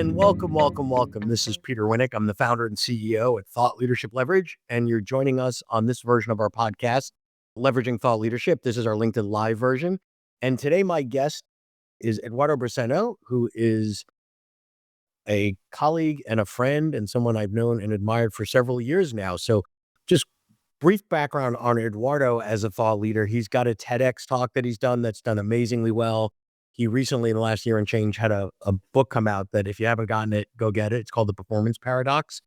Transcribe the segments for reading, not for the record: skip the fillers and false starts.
And welcome, welcome, welcome. This is Peter Winnick. I'm the founder and CEO at Thought Leadership Leverage, and you're joining us on this version of our podcast, Leveraging Thought Leadership. This is our LinkedIn Live version. And today, my guest is Eduardo Briceño, who is a colleague and a friend and someone I've known and admired for several years now. So, just brief background on Eduardo as a thought leader. He's got a TEDx talk that he's done that's done amazingly well. He recently, in the last year and change, had a book come out that if you haven't gotten it, go get it. It's called The Performance Paradox.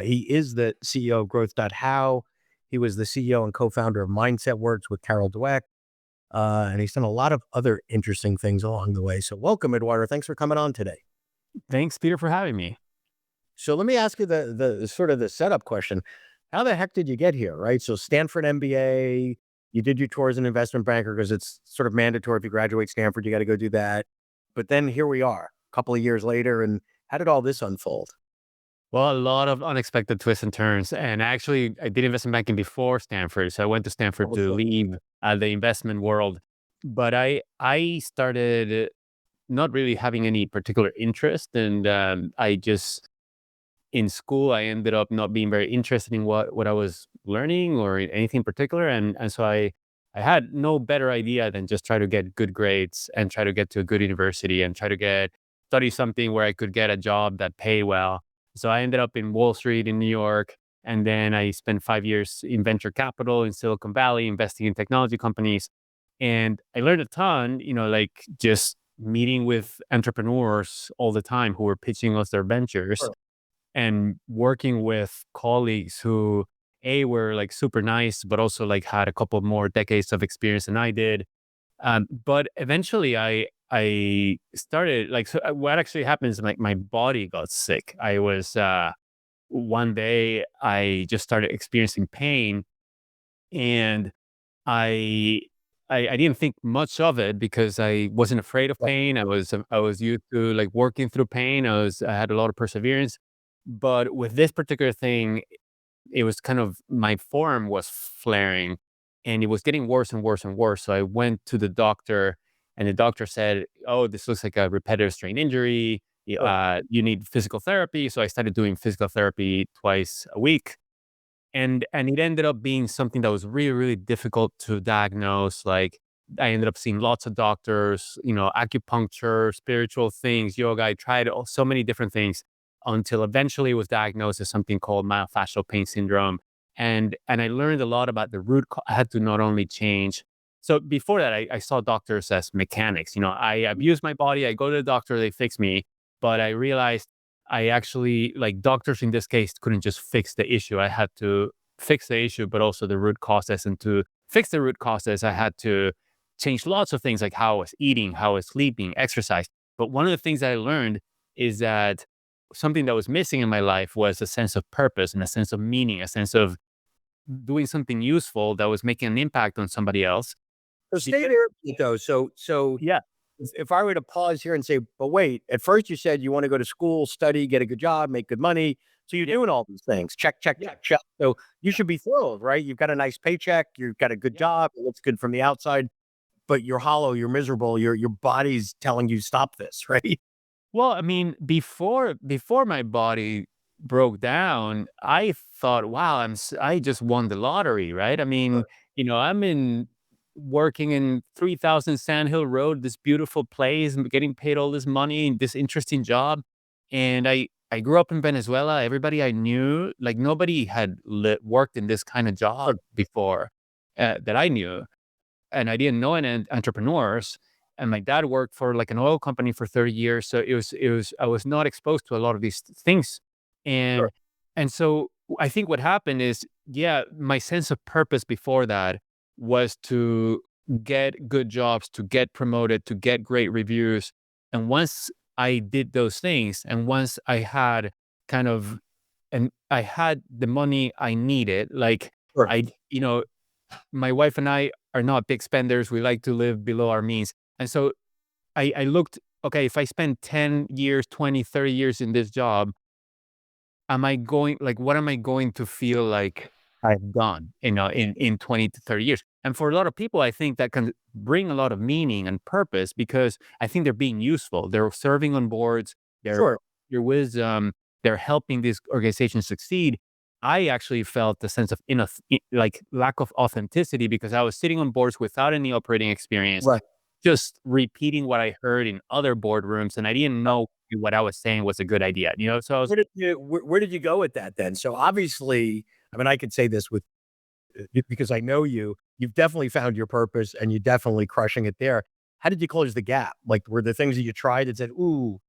He is the CEO of Growth.how. He was the CEO and co-founder of Mindset Works with Carol Dweck. And he's done a lot of other interesting things along the way. So welcome, Eduardo. Thanks for coming on today. Thanks, Peter, for having me. So let me ask you the sort of the setup question. How the heck did you get here, right? So Stanford MBA, you did your tour as an investment banker because it's sort of mandatory. If you graduate Stanford, you got to go do that. But then here we are a couple of years later. And how did all this unfold? Well, a lot of unexpected twists and turns. And actually, I did investment banking before Stanford. So I went to Stanford to leave the investment world. But I started not really having any particular interest. And in school, I ended up not being very interested in what I was learning or in anything particular. And so I had no better idea than just try to get good grades and try to get to a good university and try to study something where I could get a job that pay well. So I ended up in Wall Street in New York. And then I spent 5 years in venture capital in Silicon Valley, investing in technology companies. And I learned a ton, like just meeting with entrepreneurs all the time who were pitching us their ventures. Sure. And working with colleagues who were like super nice, but also like had a couple more decades of experience than I did. But eventually I started what actually happened is like my body got sick. I was one day I just started experiencing pain, and I I didn't think much of it because I wasn't afraid of pain. I was used to like working through pain. I had a lot of perseverance. But with this particular thing, it was kind of my forearm was flaring and it was getting worse and worse and worse. So I went to the doctor, and the doctor said, "Oh, this looks like a repetitive strain injury. Sure. You need physical therapy." So I started doing physical therapy twice a week. And it ended up being something that was really, really difficult to diagnose. Like, I ended up seeing lots of doctors, acupuncture, spiritual things, yoga. I tried so many different things until eventually it was diagnosed as something called myofascial pain syndrome. And I learned a lot about the I had to not only change. So before that, I saw doctors as mechanics. I abuse my body. I go to the doctor, they fix me. But I realized I actually, like, doctors in this case couldn't just fix the issue. I had to fix the issue, but also the root causes. And to fix the root causes, I had to change lots of things, like how I was eating, how I was sleeping, exercise. But one of the things that I learned is that something that was missing in my life was a sense of purpose and a sense of meaning, a sense of doing something useful that was making an impact on somebody else. So stay there, though. So Yeah. if I were to pause here and say, but wait, at first you said you want to go to school, study, get a good job, make good money. So you're doing all these things. Check, check, check, check. So you should be thrilled, right? You've got a nice paycheck. You've got a good job. It looks good from the outside, but you're hollow. You're miserable. Your body's telling you stop this, right? Well, I mean, before my body broke down, I thought, wow, I just won the lottery, right? I mean, I'm working in 3000 Sand Hill Road, this beautiful place, and getting paid all this money in this interesting job. And I grew up in Venezuela. Everybody I knew, like, nobody had worked in this kind of job before that I knew, and I didn't know any entrepreneurs. And my dad worked for like an oil company for 30 years. So I was not exposed to a lot of these things. And, Sure. and so I think what happened is, yeah, my sense of purpose before that was to get good jobs, to get promoted, to get great reviews. And once I did those things, and once I had kind of, and I had the money I needed, like, Sure. I, my wife and I are not big spenders. We like to live below our means. And so I looked, okay, if I spend 10 years, 20, 30 years in this job, what am I going to feel like I've done, in 20 to 30 years? And for a lot of people, I think that can bring a lot of meaning and purpose, because I think they're being useful. They're serving on boards. They're Sure. your wisdom, they're helping these organizations succeed. I actually felt the sense of like lack of authenticity because I was sitting on boards without any operating experience, Right. just repeating what I heard in other boardrooms, and I didn't know what I was saying was a good idea, you know? So I was Where did you go with that then? So obviously, I mean, I could say this with because I know you. You've definitely found your purpose, and you're definitely crushing it there. How did you close the gap? Like, were there things that you tried that said, "Ooh,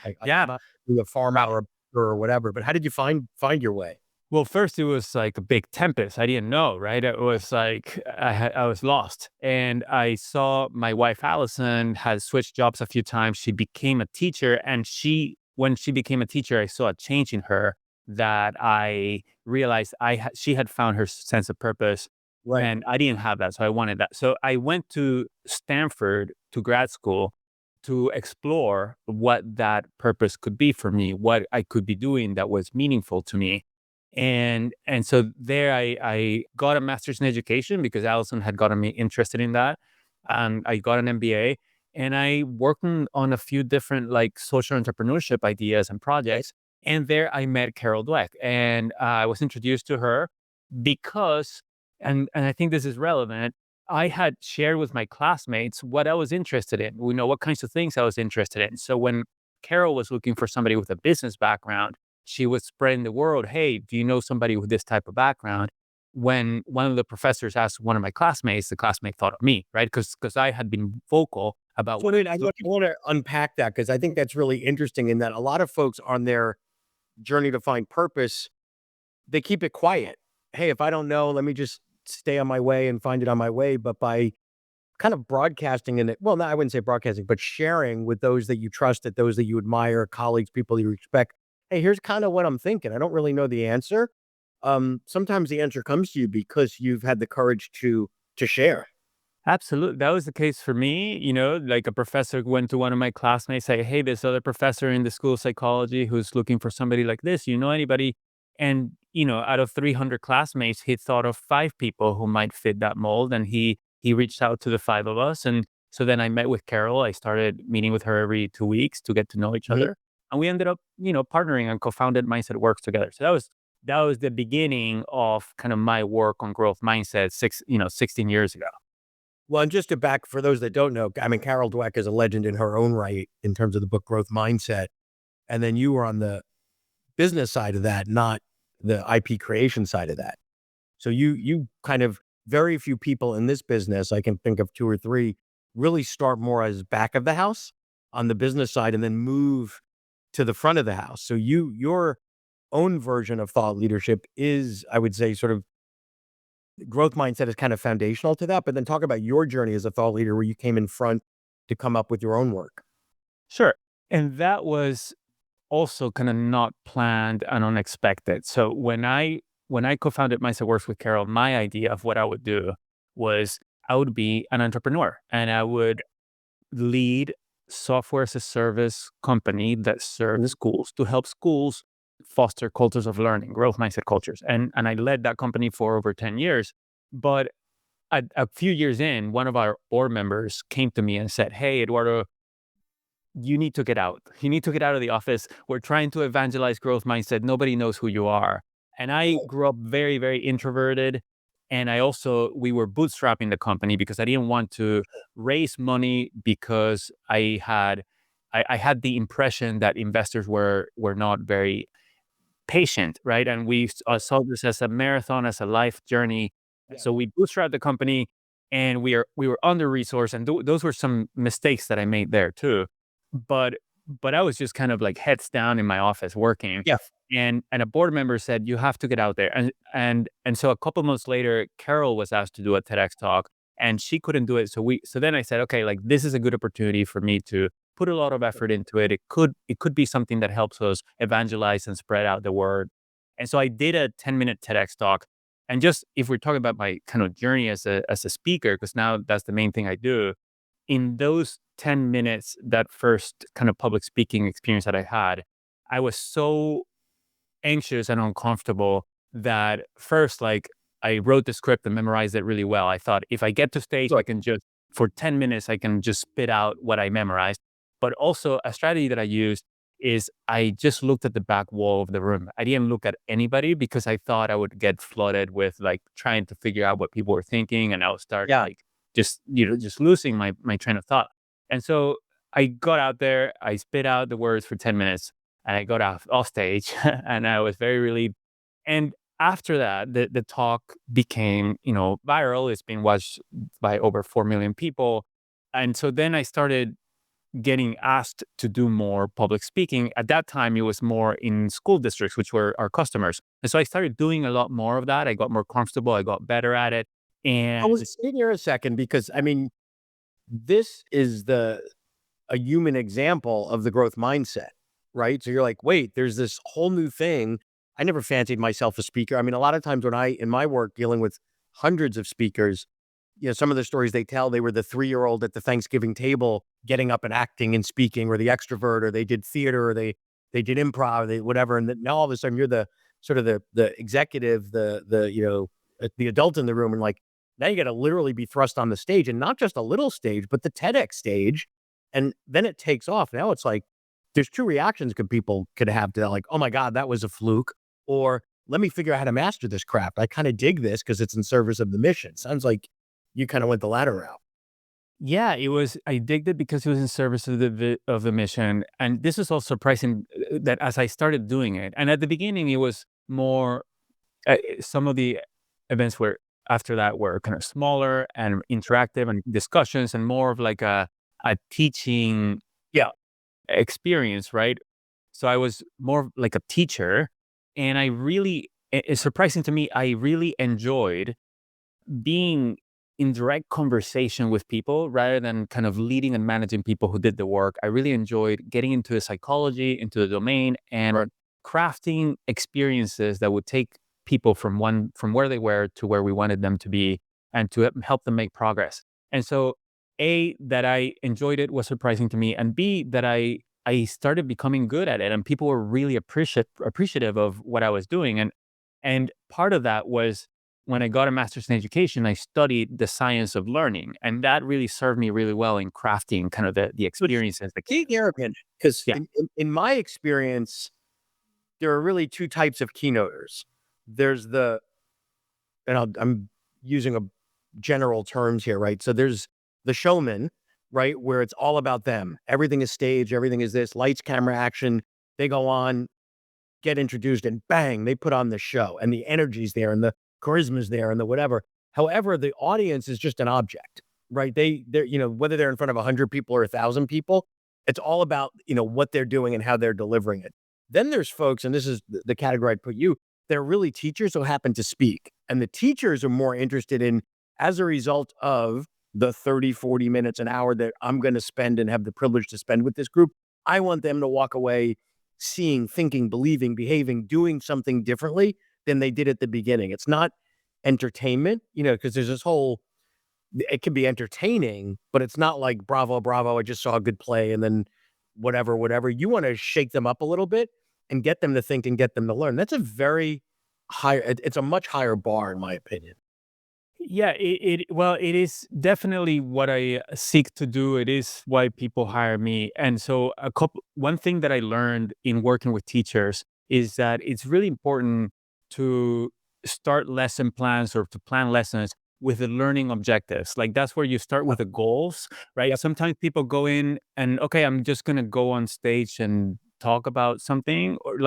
I yeah. might do a farm out or whatever," but how did you find your way? Well, first it was like a big tempest. I didn't know, right? It was like I was lost, and I saw my wife Allison had switched jobs a few times. She became a teacher, and when she became a teacher, I saw a change in her that I realized she had found her sense of purpose, Right. and I didn't have that, so I wanted that. So I went to Stanford to grad school to explore what that purpose could be for me, what I could be doing that was meaningful to me, and so there I got a master's in education because Allison had gotten me interested in that. And I got an MBA, and I worked on a few different like social entrepreneurship ideas and Right. projects. And there I met Carol Dweck, and I was introduced to her because, and I think this is relevant. I had shared with my classmates what I was interested in. We know what kinds of things I was interested in. So when Carol was looking for somebody with a business background, she was spreading the word, "Hey, do you know somebody with this type of background?" When one of the professors asked one of my classmates, the classmate thought of me, right? Because I had been vocal about So what I then was looking. I wanna unpack that because I think that's really interesting in that a lot of folks on their journey to find purpose, they keep it quiet. "Hey, if I don't know, let me just stay on my way and find it on my way," but by kind of broadcasting in it well, no, I wouldn't say broadcasting, but sharing with those that you trust, that those that you admire, colleagues, people you respect, "Hey, here's kinda what I'm thinking. I don't really know the answer." Sometimes the answer comes to you because you've had the courage to share. Absolutely. That was the case for me. Like a professor went to one of my classmates, say, "Hey, this other professor in the school of psychology who's looking for somebody like this. You know anybody?" And, out of 300 classmates, he thought of five people who might fit that mold. And he reached out to the five of us. And so then I met with Carol. I started meeting with her every 2 weeks to get to know each Mhm. other. And we ended up, partnering and co-founded Mindset Works together. So that was the beginning of kind of my work on growth mindset 16 years ago. Well, and just to back for those that don't know, I mean, Carol Dweck is a legend in her own right in terms of the book Growth Mindset, and then you were on the business side of that, not the IP creation side of that. So you kind of very few people in this business, I can think of 2 or 3, really start more as back of the house on the business side and then move to the front of the house. So your own version of thought leadership is, I would say, sort of growth mindset is kind of foundational to that, but then talk about your journey as a thought leader where you came in front to come up with your own work. Sure. And that was also kind of not planned and unexpected. So when I co-founded Mindset Works with Carol, my idea of what I would do was I would be an entrepreneur and I would lead software as a service company that serves Mhm. schools to help schools foster cultures of learning, growth mindset cultures. And I led that company for over 10 years. But a few years in, one of our board members came to me and said, "Hey, Eduardo, you need to get out. You need to get out of the office. We're trying to evangelize growth mindset. Nobody knows who you are." And I grew up very, very introverted. And we were bootstrapping the company because I didn't want to raise money because I had the impression that investors were not very patient, right? And we saw this as a marathon, as a life journey. Yeah. So we bootstrapped the company, and we were under resourced, and those were some mistakes that I made there too. But but I was just kind of like heads down in my office working, Yeah. and a board member said, "You have to get out there." And so a couple months later, Carol was asked to do a TEDx talk, and she couldn't do it. So then I said, "Okay, like this is a good opportunity for me to put a lot of effort into it. It could be something that helps us evangelize and spread out the word." And so I did a 10-minute TEDx talk. And just if we're talking about my kind of journey as a speaker, because now that's the main thing I do, in those 10 minutes, that first kind of public speaking experience that I had, I was so anxious and uncomfortable that first, like, I wrote the script and memorized it really well. I thought if I get to stage, I Good. can just, for 10 minutes, I can just spit out what I memorized. But also, a strategy that I used is I just looked at the back wall of the room. I didn't look at anybody because I thought I would get flooded with like trying to figure out what people were thinking, and I would start Yeah. like just just losing my train of thought. And so I got out there, I spit out the words for 10 minutes, and I got off stage, and I was very relieved. And after that, the talk became, viral. It's been watched by over 4 million people. And so then I started getting asked to do more public speaking. At that time, it was more in school districts, which were our customers. And so I started doing a lot more of that. I got more comfortable. I got better at it. I And was sitting here a second because I mean, this is a human example of the growth mindset, right? So you're like, wait, there's this whole new thing. I never fancied myself a speaker. I mean, a lot of times when in my work dealing with hundreds of speakers, some of the stories they tell, they were the 3-year-old at the Thanksgiving table getting up and acting and speaking, or the extrovert, or they did theater, or they did improv, they whatever. And then now all of a sudden you're the sort of the executive, the adult in the room, and like now you got to literally be thrust on the stage, and not just a little stage, but the TEDx stage, and then it takes off. Now it's like there's two reactions people could have to that, like, oh my God, that was a fluke, or let me figure out how to master this craft. I kind of dig this because it's in service of the mission. Sounds like you kind of went the latter route. yeah, I digged it because it was in service of the mission. And this is also surprising that as I started doing it, and at the beginning, it was more, some of the events were after that were kind of smaller and interactive and discussions and more of like a teaching Yeah. experience, right? So I was more like a teacher, and it's surprising to me, I really enjoyed being in direct conversation with people rather than kind of leading and managing people who did the work. I really enjoyed getting into the psychology, into the domain, and Right. crafting experiences that would take people from where they were to where we wanted them to be, and to help them make progress. And so, A, that I enjoyed it was surprising to me, and B, that I started becoming good at it, and people were really appreciative of what I was doing. And part of that was when I got a master's in education, I studied the science of learning, and that really served me really well in crafting kind of the Which experiences. being arrogant, because Yeah, in my experience, there are really two types of keynoters. There's and I'm using a general terms here, right? So there's the showman, right, where it's all about them. Everything is staged. Everything is this lights, camera, action. They go on, get introduced, and bang, they put on the show, and the energy's there, and the charisma's there, and the whatever. However, the audience is just an object, right? They're whether they're in front of 100 people or 1,000 people, it's all about what they're doing and how they're delivering it. Then there's folks, and this is the category I'd put you. They're really teachers who happen to speak, and the teachers are more interested in, as a result of the 30, 40 minutes, an hour that I'm going to spend and have the privilege to spend with this group. I want them to walk away seeing, thinking, believing, behaving, doing something differently than they did at the beginning. It's not entertainment, because there's this whole, it can be entertaining, but it's not like bravo, bravo, I just saw a good play and then whatever, whatever. You want to shake them up a little bit and get them to think and get them to learn. That's a very it's a much higher bar, in my opinion. yeah. Well, it is definitely what I seek to do. It is why people hire me. And so, one thing that I learned in working with teachers is that it's really important to start lesson plans or to plan lessons with the learning objectives. Like that's where you start with the goals, right? Yep. Sometimes people go in and, okay, I'm just going to go on stage and talk about something, or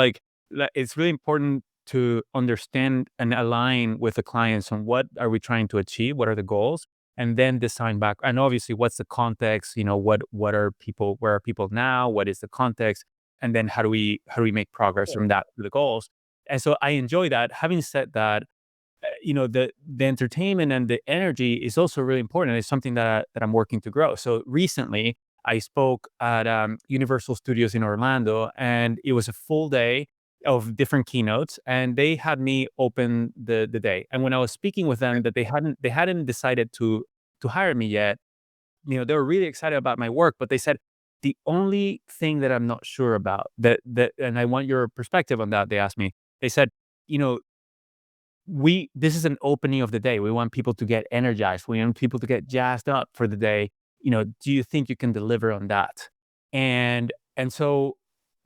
it's really important to understand and align with the clients on what are we trying to achieve, what are the goals, and then design back. And obviously, what's the context? What are people? Where are people now? What is the context? And then how do we make progress from that to the goals? And so I enjoy that. Having said that, the entertainment and the energy is also really important. It's something that I'm working to grow. So recently, I spoke at Universal Studios in Orlando, and it was a full day of different keynotes, and they had me open the day. And when I was speaking with them, that they hadn't decided to hire me yet. They were really excited about my work, but they said the only thing that I'm not sure about, and I want your perspective on that. They asked me. They said, you know, this is an opening of the day. We want people to get energized. We want people to get jazzed up for the day. Do you think you can deliver on that? And so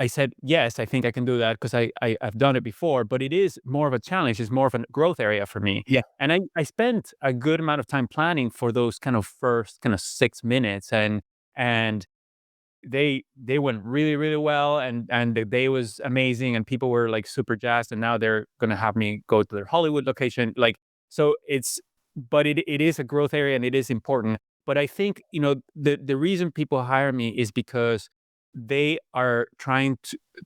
I said, yes, I think I can do that because I've done it before, but it is more of a challenge. It's more of a growth area for me. Yeah. And I spent a good amount of time planning for those kind of first kind of 6 minutes, and they went really, really well, and the day was amazing, and people were like super jazzed, and now they're gonna have me go to their Hollywood location. Like, so but it is a growth area and it is important. But I think, the reason people hire me is because they are trying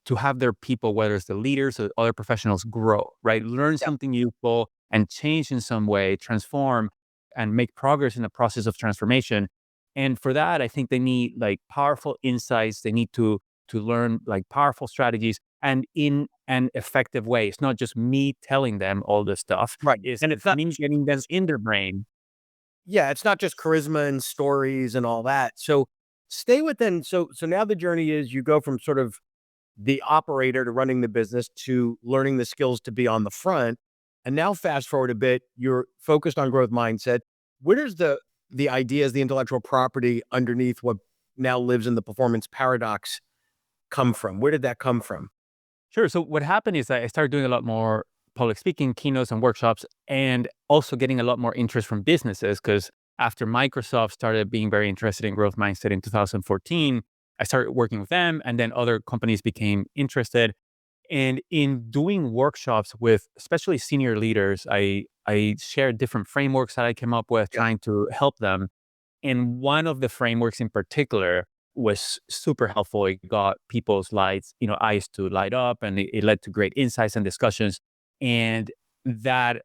to have their people, whether it's the leaders or other professionals, grow, right? Learn Yeah. something useful and change in some way, transform and make progress in the process of transformation. And for that, I think they need like powerful insights. They need to learn like powerful strategies and in an effective way. It's not just me telling them all this stuff. Right. It's And it's not, me getting them in their brain. yeah, it's not just charisma and stories and all that. So stay within. So now the journey is you go from sort of the operator to running the business to learning the skills to be on the front. And now fast forward a bit, you're focused on growth mindset. Where does the ideas, the intellectual property underneath what now lives in the performance paradox come from? Where did that come from? Sure. So what happened is that I started doing a lot more public speaking, keynotes, and workshops, and also getting a lot more interest from businesses. Because after Microsoft started being very interested in growth mindset in 2014, I started working with them, and then other companies became interested. And in doing workshops with especially senior leaders, I shared different frameworks that I came up with, Yeah. trying to help them. And one of the frameworks in particular was super helpful. It got people's eyes to light up, and it led to great insights and discussions. And that,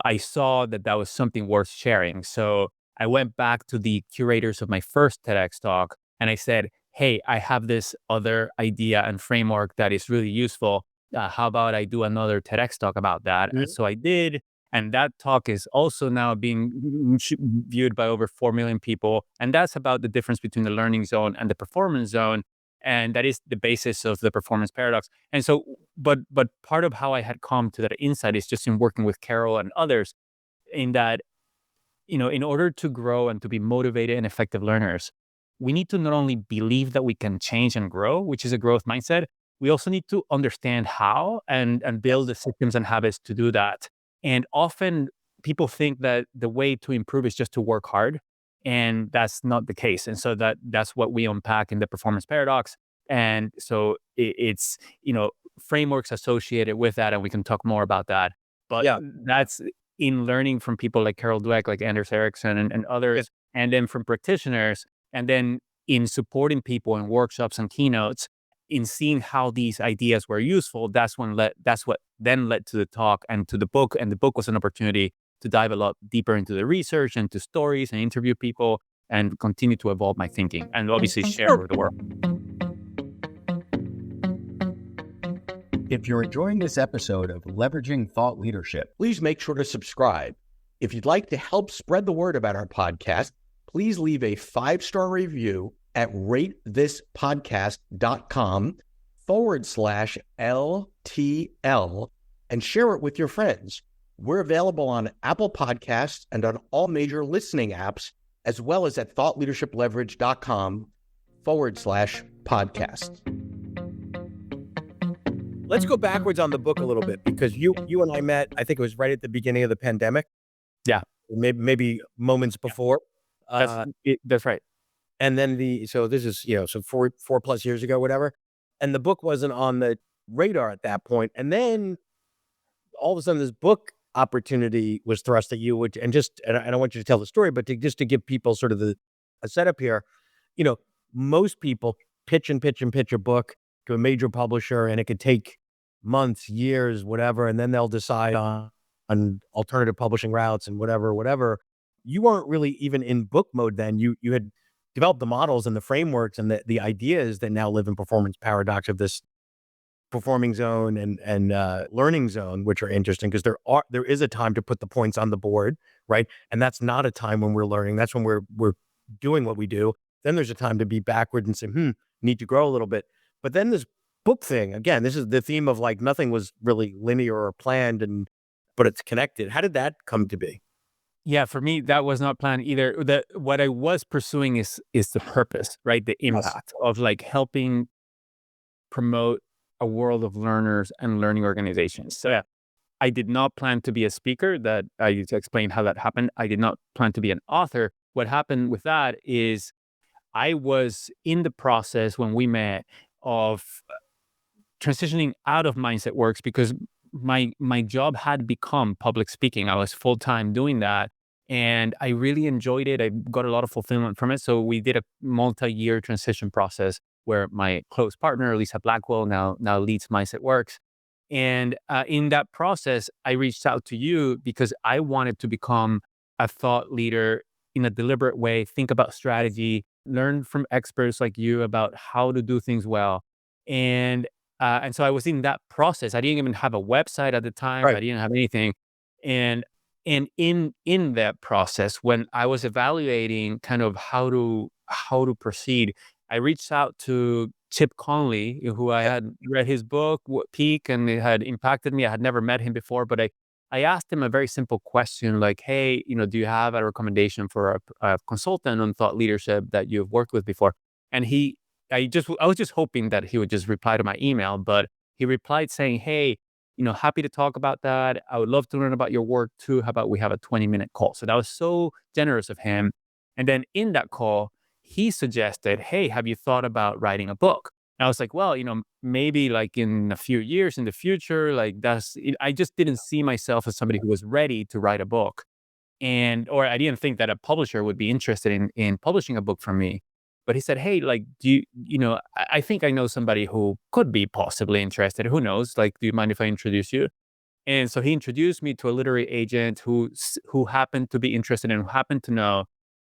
I saw that that was something worth sharing. So I went back to the curators of my first TEDx talk and I said, hey, I have this other idea and framework that is really useful. How about I do another TEDx talk about that? And Mhm. so I did. And that talk is also now being viewed by over 4 million people. And that's about the difference between the learning zone and the performance zone. And that is the basis of the performance paradox. And so, but part of how I had come to that insight is just in working with Carol and others, in that, in order to grow and to be motivated and effective learners, we need to not only believe that we can change and grow, which is a growth mindset, we also need to understand how and build Yes. the systems and habits to do that. And often people think that the way to improve is just to work hard. And that's not the case. And so that's what we unpack in the performance paradox. And so it's, frameworks associated with that. And we can talk more about that. But Yeah. that's in learning from people like Carol Dweck, like Anders Ericsson and Yeah. others, and then from practitioners, and then in supporting people in workshops and keynotes, in seeing how these ideas were useful, that's what then led to the talk and to the book. And the book was an opportunity to dive a lot deeper into the research and to stories and interview people and continue to evolve my thinking and obviously share Sure. with the world. If you're enjoying this episode of Leveraging Thought Leadership, please make sure to subscribe. If you'd like to help spread the word about our podcast, please leave a 5-star review at ratethispodcast.com/LTL and share it with your friends. We're available on Apple Podcasts and on all major listening apps, as well as at thoughtleadershipleverage.com/podcast. Let's go backwards on the book a little bit because you and I met, I think it was right at the beginning of the pandemic, Yeah, maybe moments before. that's Uh, it, that's right. and then so this is, so 4 plus years ago, whatever. And the book wasn't on the radar at that point. And then all of a sudden this book opportunity was thrust at you, and I don't want you to tell the story, but just to give people sort of a setup here, you know, most people pitch and pitch and pitch a book to a major publisher and it could take months, years, whatever. And then they'll decide on alternative publishing routes and whatever. You weren't really even in book mode then. You had developed the models and the frameworks and the ideas that now live in performance paradox of this performing zone and learning zone, which are interesting because there is a time to put the points on the board, right? And that's not a time when we're learning. That's when we're doing what we do. Then there's a time to be backward and say, need to grow a little bit. But then this book thing, again, this is the theme of like nothing was really linear or planned, but it's connected. How did that come to be? Yeah, for me, that was not planned either. What I was pursuing is the purpose, right? The Yes. impact of like helping promote a world of learners and learning organizations. So yeah, I did not plan to be a speaker. That I need to explain how that happened. I did not plan to be an author. What happened with that is I was in the process when we met of transitioning out of Mindset Works because my job had become public speaking. I was full time doing that, and I really enjoyed it. I got a lot of fulfillment from it. So we did a multi-year transition process where my close partner, Lisa Blackwell, now leads Mindset Works. And in that process, I reached out to you because I wanted to become a thought leader in a deliberate way, think about strategy, learn from experts like you about how to do things well. And and so I was in that process. I didn't even have a website at the time. I Right. didn't have anything. And in that process, when I was evaluating kind of how to proceed, I reached out to Chip Conley, who I Yep. had read his book, Peak, and it had impacted me. I had never met him before, but I asked him a very simple question like, hey, do you have a recommendation for a consultant on thought leadership that you've worked with before? And I was just hoping that he would just reply to my email, but he replied saying, hey, happy to talk about that. I would love to learn about your work too. How about we have a 20-minute call? So that was so generous of him. And then in that call, he suggested, hey, have you thought about writing a book? And I was like, well, maybe like in a few years in the future, like I just didn't see myself as somebody who was ready to write a book. Or I didn't think that a publisher would be interested in publishing a book from me. But he said, hey, like, I think I know somebody who could be possibly interested. Who knows? Like, do you mind if I introduce you? And so he introduced me to a literary agent who happened to be interested and who happened to know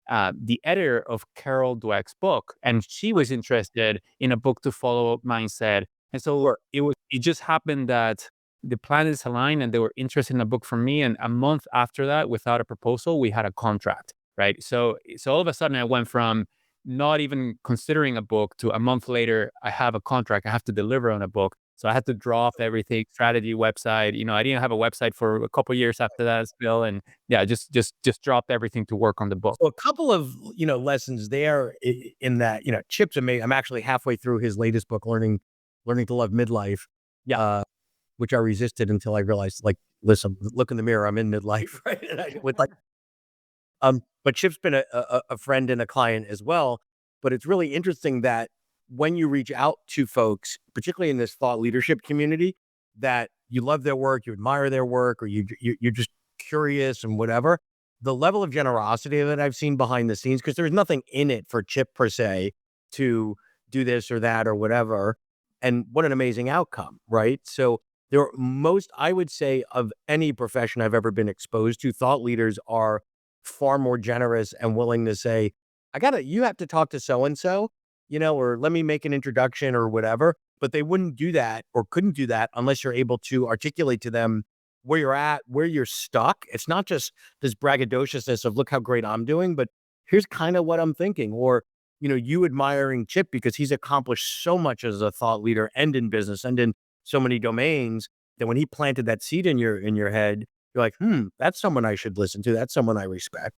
the editor of Carol Dweck's book, and she was interested in a book to follow mindset. And so Sure. it just happened that the planets aligned, and they were interested in a book from me. And a month after that, without a proposal, we had a contract. Right. So all of a sudden, I went from not even considering a book to a month later, I have a contract. I have to deliver on a book. So I had to drop everything, strategy, website. I didn't have a website for a couple years after that still, and yeah, just dropped everything to work on the book. So a couple of, lessons there in that, Chip's amazing. I'm actually halfway through his latest book, Learning to Love Midlife, Yeah, uh, which I resisted until I realized, like, listen, look in the mirror, I'm in midlife, right? And but Chip's been a friend and a client as well. But it's really interesting that when you reach out to folks, particularly in this thought leadership community, that you love their work, you admire their work, or you're just curious and whatever. The level of generosity that I've seen behind the scenes, because there's nothing in it for Chip per se to do this or that or whatever. And what an amazing outcome, right? So there are I would say, of any profession I've ever been exposed to, thought leaders are far more generous and willing to say, you have to talk to so and so, or let me make an introduction or whatever. But they wouldn't do that or couldn't do that unless you're able to articulate to them where you're at, where you're stuck. It's not just this braggadociousness of look how great I'm doing, but here's kind of what I'm thinking. Or, you admiring Chip because he's accomplished so much as a thought leader and in business and in so many domains that when he planted that seed in your head, you're like, that's someone I should listen to. That's someone I respect.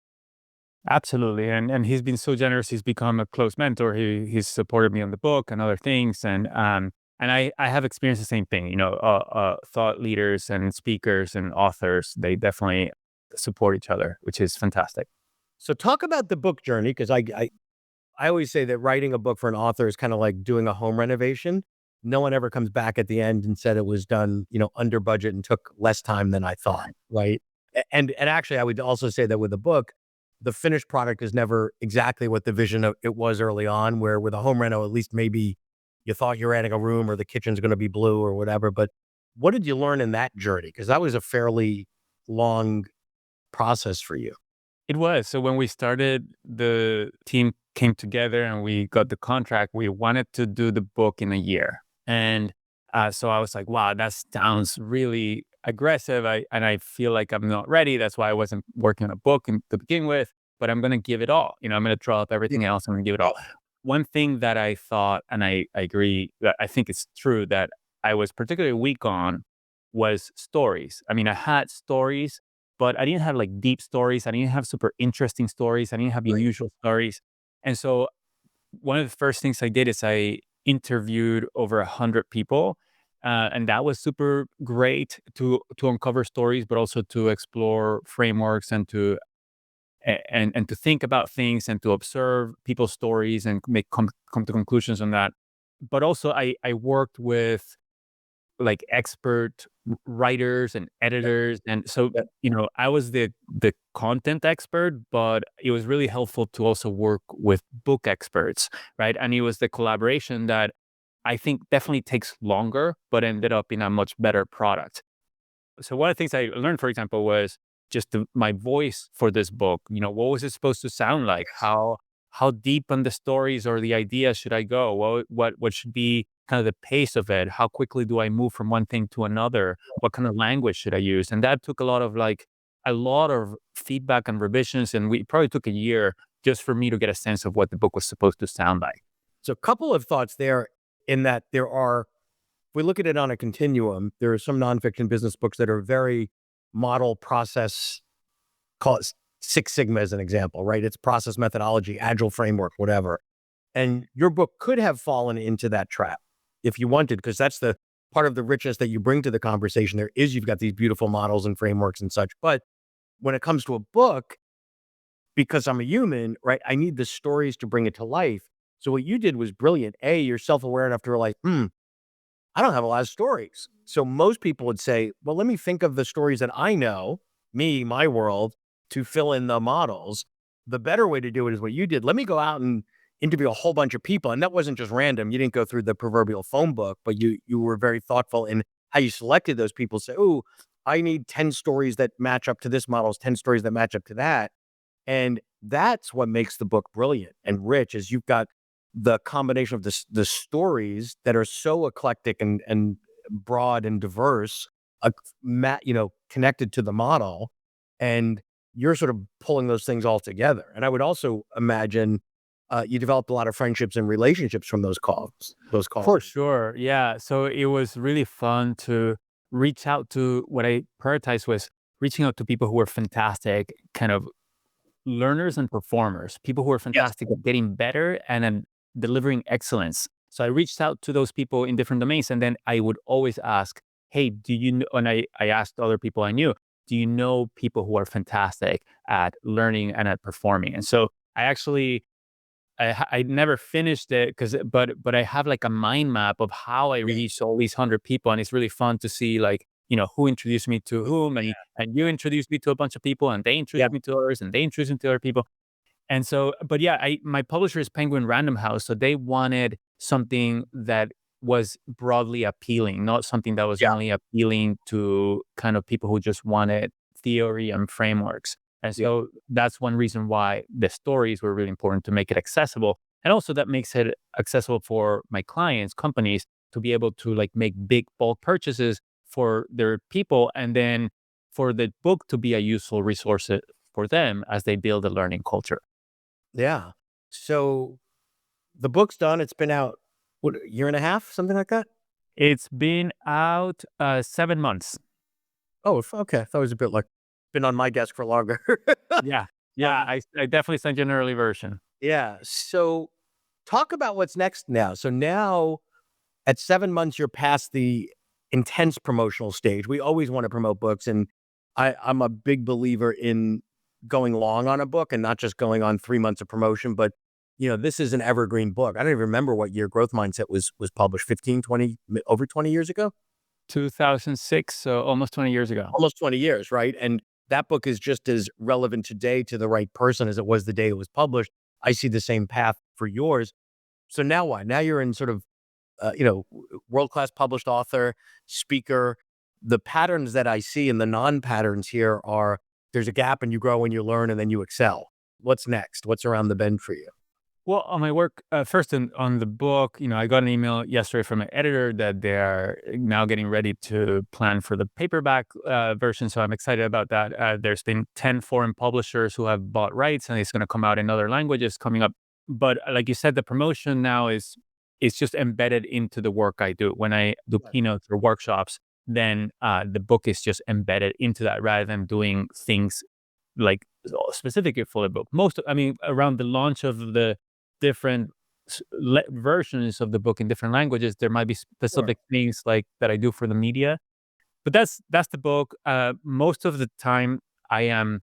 absolutely. And he's been so generous. He's become a close mentor. He's supported me on the book and other things. And I have experienced the same thing. Thought leaders and speakers and authors, they definitely support each other, which is fantastic. So talk about the book journey, because I always say that writing a book for an author is kind of like doing a home renovation. No one ever comes back at the end and said it was done, under budget and took less time than I thought, right? And actually, I would also say that with a book, the finished product is never exactly what the vision of it was early on. Where with a home reno, at least maybe you thought you're adding a room or the kitchen's going to be blue or whatever. But what did you learn in that journey? Because that was a fairly long process for you. It was. So when we started, the team came together and we got the contract. We wanted to do the book in a year. And so I was like, wow, that sounds really aggressive. And I feel like I'm not ready. That's why I wasn't working on a book to begin with, but I'm going to give it all. I'm going to drop Yeah. everything else. I'm going to give it all. One thing that I thought, and I agree that I think it's true that I was particularly weak on was stories. I mean, I had stories, but I didn't have like deep stories. I didn't have super interesting stories. I didn't have Right. unusual stories. And so one of the first things I did is interviewed over 100 people. And that was super great to uncover stories, but also to explore frameworks and to think about things and to observe people's stories and come to conclusions on that. But also, I worked with like expert writers and Yep, editors, and so yep. I was the content expert, but it was really helpful to also work with book experts, right? And it was the collaboration that I think definitely takes longer, but ended up in a much better product. So one of the things I learned, for example, was just my voice for this book. What was it supposed to sound like? Yes. How deep on the stories or the ideas should I go? What should be kind of the pace of it? How quickly do I move from one thing to another? What kind of language should I use? And that took a lot of feedback and revisions, and we probably took a year just for me to get a sense of what the book was supposed to sound like. So a couple of thoughts there in that if we look at it on a continuum, there are some nonfiction business books that are very model process, call it Six Sigma as an example, right? It's process methodology, agile framework, whatever. And your book could have fallen into that trap if you wanted, because that's the part of the richness that you bring to the conversation. There is you've got these beautiful models and frameworks and such. But when it comes to a book, because I'm a human, right? I need the stories to bring it to life. So what you did was brilliant. A, you're self-aware enough to realize, I don't have a lot of stories. So most people would say, well, let me think of the stories that I know, me, my world, to fill in the models. The better way to do it is what you did. Let me go out and interview a whole bunch of people. And that wasn't just random. You didn't go through the proverbial phone book, but you were very thoughtful in how you selected those people. Say, oh, I need 10 stories that match up to this models, 10 stories that match up to that. And that's what makes the book brilliant and rich is you've got the combination of the stories that are so eclectic and broad and diverse, connected to the model, and you're sort of pulling those things all together. And I would also imagine you developed a lot of friendships and relationships from those calls. Those calls. For sure. Yeah. So it was really fun to reach out to what I prioritized was reaching out to people who were fantastic, kind of learners and performers, people who are Yes. fantastic at getting better and then delivering excellence. So I reached out to those people in different domains. And then I would always ask, hey, do you know? And I asked other people I knew, do you know people who are fantastic at learning and at performing? And so I actually, I never finished it but I have like a mind map of how I Yeah. reached all these 100 people. And it's really fun to see like, who introduced me to whom, and you introduced me to a bunch of people, and they Yeah. introduced me to others, and they introduced me to other people. And so, but yeah, my publisher is Penguin Random House, so they wanted something that was broadly appealing, not something that was Yeah. only appealing to kind of people who just wanted theory and frameworks. And Yeah. so that's one reason why the stories were really important to make it accessible. And also that makes it accessible for my clients, companies to be able to like make big bulk purchases for their people, and then for the book to be a useful resource for them as they build a learning culture. Yeah. So the book's done. It's been out, what, a year and a half, something like that? It's been out 7 months. Oh, okay. I thought it was a bit like been on my desk for longer. Yeah. Yeah. Uh, I definitely sent you an early version. yeah. So talk about what's next now. So now at 7 months, you're past the intense promotional stage. We always want to promote books. And I'm a big believer in going long on a book and not just going on 3 months of promotion, but this is an evergreen book. I don't even remember what year Growth Mindset was published, 15, 20, over 20 years ago? 2006, so almost 20 years ago. Almost 20 years, right? And that book is just as relevant today to the right person as it was the day it was published. I see the same path for yours. So now what? Now you're in sort of, world-class published author, speaker. The patterns that I see and the non-patterns here are there's a gap and you grow and you learn and then you excel. What's next? What's around the bend for you? Well, on my work, first on the book, I got an email yesterday from my editor that they are now getting ready to plan for the paperback version. So I'm excited about that. There's been 10 foreign publishers who have bought rights, and it's going to come out in other languages coming up. But like you said, the promotion now is just embedded into the work I do. When I do Right. keynotes or workshops, then the book is just embedded into that rather than doing things like specifically for the book. I mean, around the launch of the different versions of the book in different languages. There might be Sure. specific things like that I do for the media, but that's the book. Most of the time, I am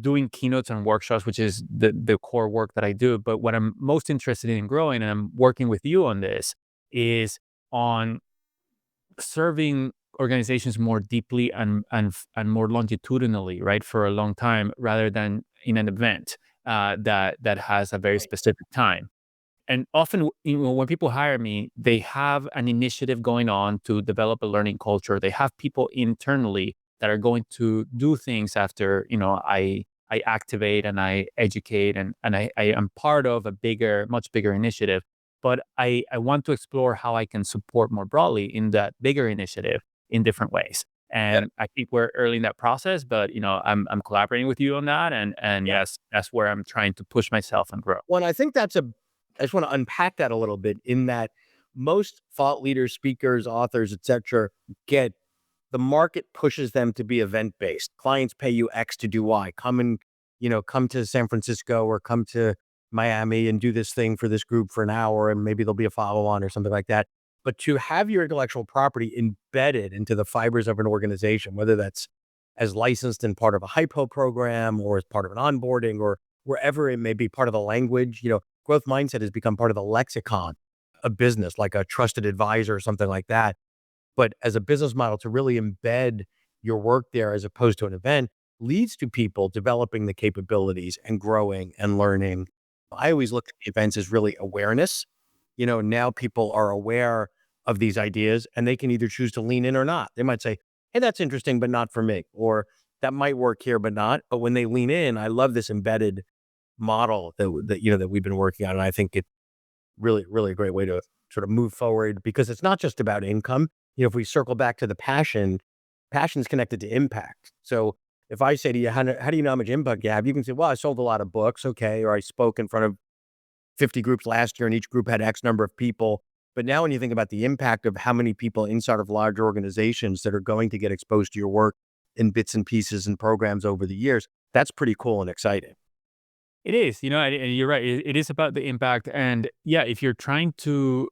doing keynotes and workshops, which is the core work that I do. But what I'm most interested in growing, and I'm working with you on this, is on serving organizations more deeply and more longitudinally, right, for a long time, rather than in an event that has a very Right. specific time. And often, when people hire me, they have an initiative going on to develop a learning culture. They have people internally that are going to do things after, I activate and I educate, and I am part of a bigger, much bigger initiative. But I want to explore how I can support more broadly in that bigger initiative in different ways. Yeah. And I think we're early in that process, but I'm collaborating with you on that, and Yeah. yes, that's where I'm trying to push myself and grow. Well, and I think I just want to unpack that a little bit in that most thought leaders, speakers, authors, etc., get the market pushes them to be event based. Clients pay you X to do Y. Come to San Francisco or come to Miami and do this thing for this group for an hour, and maybe there'll be a follow on or something like that. But to have your intellectual property embedded into the fibers of an organization, whether that's as licensed and part of a hypo program or as part of an onboarding or wherever it may be part of the language, growth mindset has become part of the lexicon of business, like a trusted advisor or something like that. But as a business model to really embed your work there as opposed to an event leads to people developing the capabilities and growing and learning. I always look at the events as really awareness. Now people are aware of these ideas and they can either choose to lean in or not. They might say, hey, that's interesting, but not for me. Or that might work here, but not. But when they lean in, I love this embedded model that we've been working on. And I think it's really, really a great way to sort of move forward because it's not just about income. If we circle back to the passion's connected to impact. So if I say to you, how do you know how much impact you have? You can say, well, I sold a lot of books. Okay. Or I spoke in front of 50 groups last year and each group had X number of people. But now when you think about the impact of how many people inside of large organizations that are going to get exposed to your work in bits and pieces and programs over the years, that's pretty cool and exciting. It is, and you're right. It is about the impact. And yeah, if you're trying to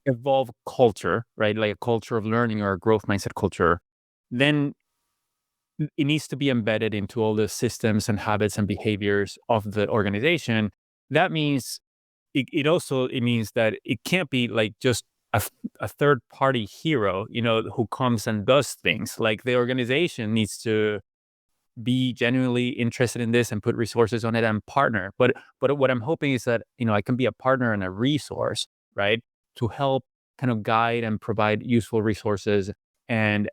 evolve culture, right, like a culture of learning or a growth mindset culture, then it needs to be embedded into all the systems and habits and behaviors of the organization. That means it means that it can't be like just a third party hero, who comes and does things. Like the organization needs to be genuinely interested in this and put resources on it and partner. But what I'm hoping is that I can be a partner and a resource, right, to help kind of guide and provide useful resources and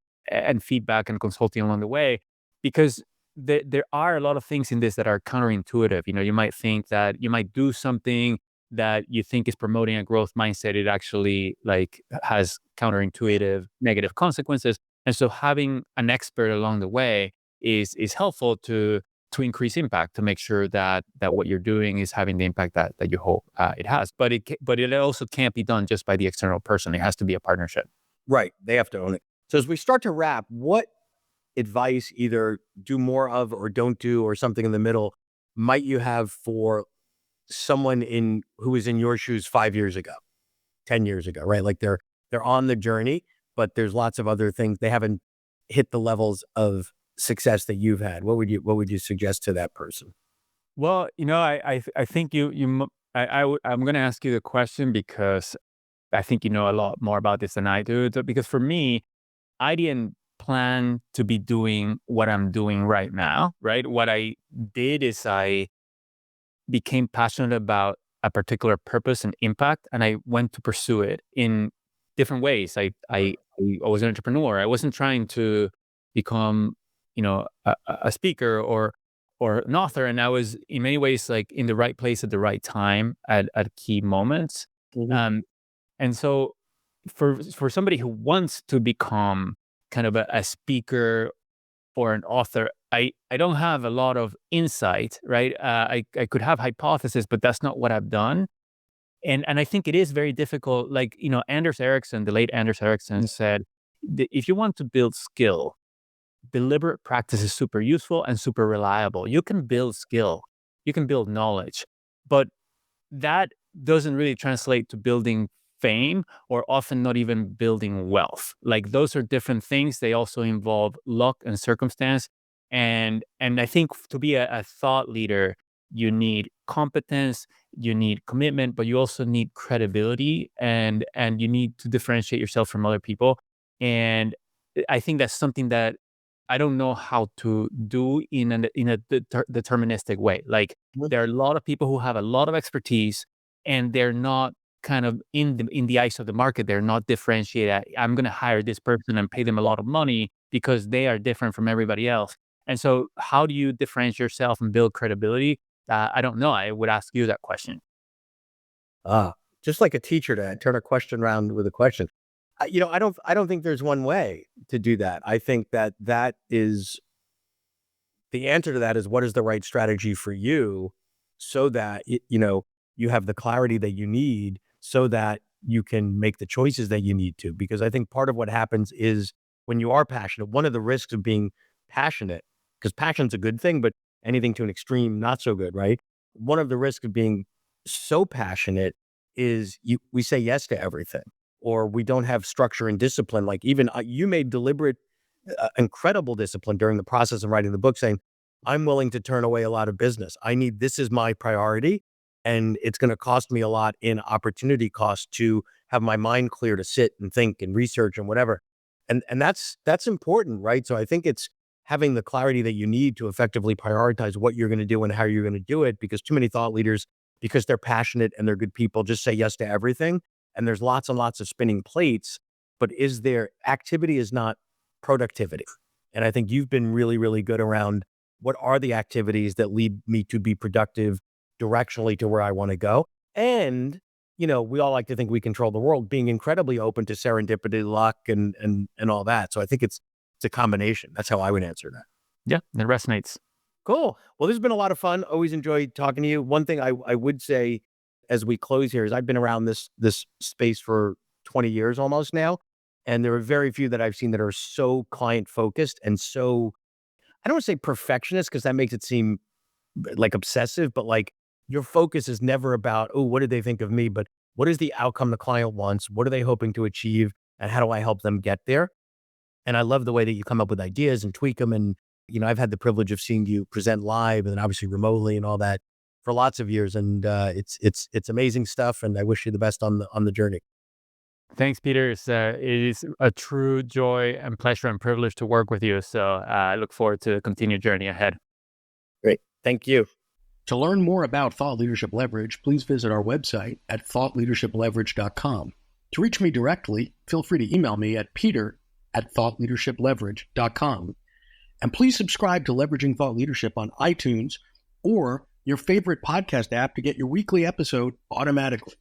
feedback and consulting along the way, because there are a lot of things in this that are counterintuitive. You might think that you might do something that you think is promoting a growth mindset. It actually like has counterintuitive negative consequences. And so having an expert along the way is helpful to increase impact, to make sure that what you're doing is having the impact that you hope it has. But it also can't be done just by the external person. It has to be a partnership. Right. They have to own it. So as we start to wrap, what advice, either do more of or don't do or something in the middle, might you have for someone in who was in your shoes 5 years ago, 10 years ago, right? Like they're on the journey, but there's lots of other things. They haven't hit the levels of success that you've had. What would you suggest to that person? Well, I think I'm going to ask you the question because I think you know a lot more about this than I do. Because for me, I didn't plan to be doing what I'm doing right now. Right, what I did is I became passionate about a particular purpose and impact, and I went to pursue it in different ways. I was an entrepreneur. I wasn't trying to become, a speaker or an author, and I was in many ways like in the right place at the right time at key moments. Mhm. Um, and so for somebody who wants to become kind of a speaker or an author, I don't have a lot of insight, right? I could have hypothesis, but that's not what I've done. And I think it is very difficult. Like, Anders Ericsson, the late Anders Ericsson said, If you want to build skill, deliberate practice is super useful and super reliable. You can build skill, you can build knowledge, but that doesn't really translate to building fame, or often not even building wealth. Like those are different things. They also involve luck and circumstance. And I think to be a thought leader, you need competence, you need commitment, but you also need credibility, and you need to differentiate yourself from other people. And I think that's something that I don't know how to do in a deterministic way. Like there are a lot of people who have a lot of expertise, and they're not kind of in the eyes of the market. They're not differentiated. I'm going to hire this person and pay them a lot of money because they are different from everybody else. And so, how do you differentiate yourself and build credibility? I don't know. I would ask you that question. Ah, just like a teacher to turn a question around with a question. I don't think there's one way to do that. I think that is the answer to that is what is the right strategy for you so that you have the clarity that you need so that you can make the choices that you need to. Because I think part of what happens is when you are passionate, one of the risks of being passionate, because passion's a good thing, but anything to an extreme, not so good, right? One of the risks of being so passionate is we say yes to everything, or we don't have structure and discipline. Like even you made deliberate, incredible discipline during the process of writing the book, saying, I'm willing to turn away a lot of business. This is my priority. And it's going to cost me a lot in opportunity cost to have my mind clear to sit and think and research and whatever. And that's important, right? So I think it's having the clarity that you need to effectively prioritize what you're going to do and how you're going to do it, because too many thought leaders, because they're passionate and they're good people, just say yes to everything. And there's lots and lots of spinning plates, but activity is not productivity. And I think you've been really, really good around what are the activities that lead me to be productive directionally to where I want to go. And, we all like to think we control the world, being incredibly open to serendipity, luck, and all that. So I think it's a combination. That's how I would answer that. Yeah, it resonates. Cool. Well, this has been a lot of fun. Always enjoyed talking to you. One thing I would say as we close here is I've been around this space for 20 years almost now. And there are very few that I've seen that are so client focused and so, I don't want to say perfectionist because that makes it seem like obsessive, but like your focus is never about, oh, what did they think of me? But what is the outcome the client wants? What are they hoping to achieve? And how do I help them get there? And I love the way that you come up with ideas and tweak them. And, I've had the privilege of seeing you present live and then obviously remotely and all that for lots of years. And it's amazing stuff. And I wish you the best on the journey. Thanks, Peter. It is a true joy and pleasure and privilege to work with you. So I look forward to the continued journey ahead. Great. Thank you. To learn more about Thought Leadership Leverage, please visit our website at thoughtleadershipleverage.com. To reach me directly, feel free to email me at peter@thoughtleadershipleverage.com. And please subscribe to Leveraging Thought Leadership on iTunes or your favorite podcast app to get your weekly episode automatically.